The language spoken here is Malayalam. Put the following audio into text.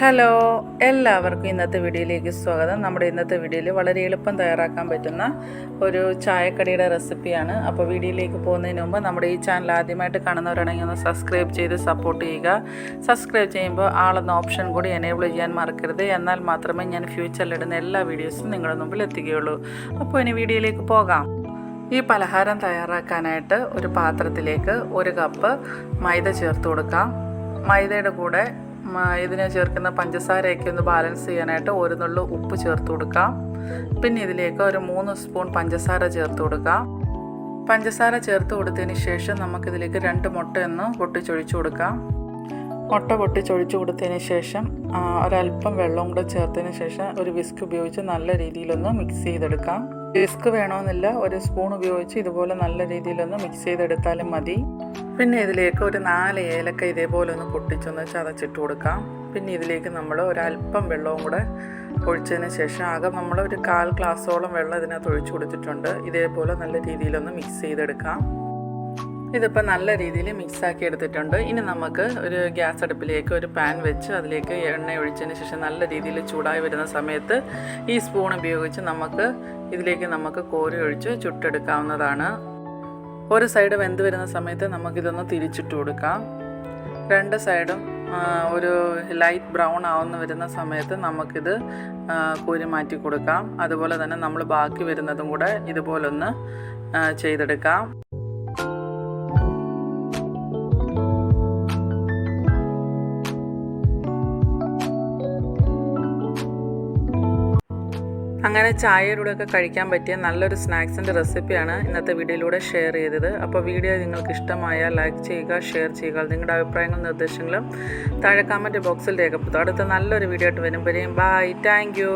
ഹലോ, എല്ലാവർക്കും ഇന്നത്തെ വീഡിയോയിലേക്ക് സ്വാഗതം. നമ്മുടെ ഇന്നത്തെ വീഡിയോയിൽ വളരെ എളുപ്പം തയ്യാറാക്കാൻ പറ്റുന്ന ഒരു ചായക്കടിയുടെ റെസിപ്പിയാണ്. അപ്പോൾ വീഡിയോയിലേക്ക് പോകുന്നതിന് മുമ്പ് നമ്മുടെ ഈ ചാനൽ ആദ്യമായിട്ട് കാണുന്നവരാണെങ്കിൽ ഒന്ന് സബ്സ്ക്രൈബ് ചെയ്ത് സപ്പോർട്ട് ചെയ്യുക. സബ്സ്ക്രൈബ് ചെയ്യുമ്പോൾ ആളെന്ന ഓപ്ഷൻ കൂടി എനേബിൾ ചെയ്യാൻ മറക്കരുത്. എന്നാൽ മാത്രമേ ഞാൻ ഫ്യൂച്ചറിലിടുന്ന എല്ലാ വീഡിയോസും നിങ്ങളുടെ മുമ്പിൽ എത്തിക്കുകയുള്ളൂ. അപ്പോൾ ഇനി വീഡിയോയിലേക്ക് പോകാം. ഈ പലഹാരം തയ്യാറാക്കാനായിട്ട് ഒരു പാത്രത്തിലേക്ക് 1 കപ്പ് മൈദ ചേർത്ത് കൊടുക്കാം. മൈദയുടെ കൂടെ ഇതിന് ചേർക്കുന്ന പഞ്ചസാരയൊക്കെ ഒന്ന് ബാലൻസ് ചെയ്യാനായിട്ട് 1 നുള്ളു ഉപ്പ് ചേർത്ത് കൊടുക്കാം. പിന്നെ ഇതിലേക്ക് ഒരു 3 സ്പൂൺ പഞ്ചസാര ചേർത്ത് കൊടുക്കാം. പഞ്ചസാര ചേർത്ത് കൊടുത്തതിന് ശേഷം നമുക്കിതിലേക്ക് 2 മുട്ടയൊന്ന് പൊട്ടിച്ചൊഴിച്ചു കൊടുക്കാം. മുട്ട പൊട്ടിച്ചൊഴിച്ചു കൊടുത്തതിന് ശേഷം ഒരല്പം വെള്ളം കൂടെ ചേർത്തതിന് ശേഷം ഒരു വിസ്ക് ഉപയോഗിച്ച് നല്ല രീതിയിലൊന്ന് മിക്സ് ചെയ്തെടുക്കാം. വിസ്ക് വേണമെന്നില്ല, 1 സ്പൂൺ ഉപയോഗിച്ച് ഇതുപോലെ നല്ല രീതിയിലൊന്ന് മിക്സ് ചെയ്തെടുത്താലും മതി. പിന്നെ ഇതിലേക്ക് ഒരു 4 ഏലക്ക ഇതേപോലെ ഒന്ന് പൊട്ടിച്ചൊന്ന് ചതച്ചിട്ട് കൊടുക്കാം. പിന്നെ ഇതിലേക്ക് നമ്മൾ ഒരല്പം വെള്ളവും കൂടെ ഒഴിച്ചതിന് ശേഷം ആകെ നമ്മൾ ഒരു 1/4 ഗ്ലാസ്സോളം വെള്ളം ഇതിനകത്ത് ഒഴിച്ചു കൊടുത്തിട്ടുണ്ട്. ഇതേപോലെ നല്ല രീതിയിലൊന്ന് മിക്സ് ചെയ്തെടുക്കാം. ഇതിപ്പോൾ നല്ല രീതിയിൽ മിക്സാക്കി എടുത്തിട്ടുണ്ട്. ഇനി നമുക്ക് ഒരു ഗ്യാസ് അടുപ്പിലേക്ക് ഒരു പാൻ വെച്ച് അതിലേക്ക് എണ്ണ ഒഴിച്ചതിന് ശേഷം നല്ല രീതിയിൽ ചൂടായി വരുന്ന സമയത്ത് ഈ സ്പൂൺ ഉപയോഗിച്ച് ഇതിലേക്ക് കോരി ഒഴിച്ച് ചുട്ടെടുക്കാവുന്നതാണ്. ഒരു സൈഡ് വെന്ത് വരുന്ന സമയത്ത് നമുക്കിതൊന്ന് തിരിച്ചിട്ട് കൊടുക്കാം. 2 സൈഡും ഒരു ലൈറ്റ് ബ്രൗൺ വരുന്ന സമയത്ത് നമുക്കിത് കോരി മാറ്റി കൊടുക്കാം. അതുപോലെ തന്നെ നമ്മൾ ബാക്കി വരുന്നതും കൂടെ ഇതുപോലൊന്ന് ചെയ്തെടുക്കാം. അങ്ങനെ ചായയിലൂടെയൊക്കെ കഴിക്കാൻ പറ്റിയ നല്ലൊരു സ്നാക്സിൻ്റെ റെസിപ്പിയാണ് ഇന്നത്തെ വീഡിയോയിലൂടെ ഷെയർ ചെയ്തത്. അപ്പോൾ വീഡിയോ നിങ്ങൾക്ക് ഇഷ്ടമായാൽ ലൈക്ക് ചെയ്യുക, ഷെയർ ചെയ്യുക. നിങ്ങളുടെ അഭിപ്രായങ്ങളും നിർദ്ദേശങ്ങളും താഴെ കമൻറ്റ് ബോക്സിൽ രേഖപ്പെടുത്തുക. അടുത്ത നല്ലൊരു വീഡിയോ ആയിട്ട് വരുമ്പോഴേക്കും ബൈ. Thank you.